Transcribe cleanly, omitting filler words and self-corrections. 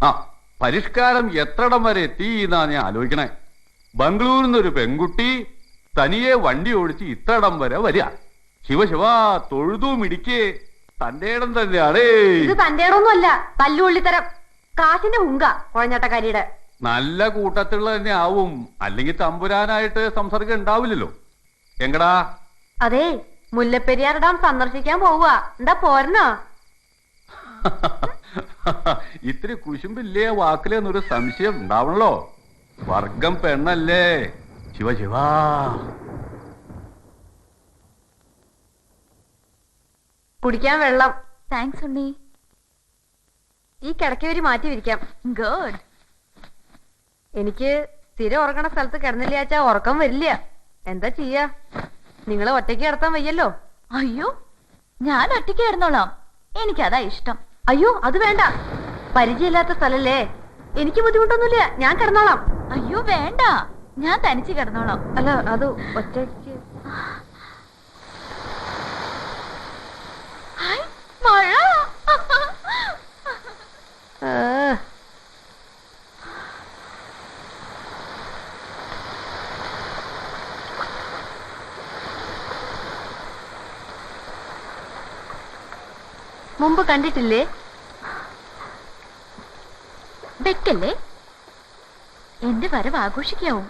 ആ പരിഷ്കാരം എത്രടം വരെ എത്തി എന്നാ ഞാൻ ആലോചിക്കണേ. ബംഗളൂരിൽ നിന്നൊരു പെൺകുട്ടി തനിയെ വണ്ടി ഓടിച്ച് ഇത്രടം വരെ വരിക. ശിവശിവ തൊഴുതും ഇടിക്കേ തന്റെ ഇടം തന്നെയാണേ. ഇത് തന്റെ ഇടമൊന്നുമല്ല, തല്ലുള്ളിത്തരം, കാശിന്റെ ഹുങ്ക കുഴഞ്ഞാട്ടക്കാരിയുടെ. നല്ല കൂട്ടത്തിലുള്ള തന്നെ ആവും, അല്ലെങ്കിൽ തമ്പുരാനായിട്ട് സംസർഗം ഉണ്ടാവില്ലല്ലോ. എങ്കടാ? അതെ, മുല്ലപ്പെരിയാർ ഡാം സന്ദർശിക്കാൻ പോവുക. എന്താ പോരണോ? ഇത്തിരി കുശുമ്പില്ലേ വാക്കിലെന്നൊരു സംശയം ഉണ്ടാവണല്ലോ. വർഗം പെണ്ണല്ലേ. ശിവ കുടിക്കാൻ വെള്ളം. താങ്ക്സ് ഉണ്ണി. ഈ കിടക്കവരി മാറ്റി വിരിക്കാം. ഗുഡ്. എനിക്ക് സ്ഥിരം ഉറങ്ങണ സ്ഥലത്ത് കിടന്നില്ലാച്ചാ ഉറക്കം വരില്ല. എന്താ ചെയ്യാ? നിങ്ങളെ ഒറ്റയ്ക്ക് കിടത്താൻ വയ്യല്ലോ. അയ്യോ, ഞാൻ ഒറ്റയ്ക്ക് കിടന്നോളാം, എനിക്കതാ ഇഷ്ടം. അയ്യോ അത് വേണ്ട, പരിചയമില്ലാത്ത സ്ഥലല്ലേ. എനിക്ക് ബുദ്ധിമുട്ടൊന്നുമില്ല, ഞാൻ കിടന്നോളാം. അയ്യോ വേണ്ട, ഞാൻ തനിച്ച് കിടന്നോളാം. അല്ല അത് ഒറ്റയ്ക്ക്. ഹായ്, മഴ. മുമ്പ് കണ്ടിട്ടില്ലേ? വെക്കല്ലേ, എന്റെ വരവ് ആഘോഷിക്കാവും.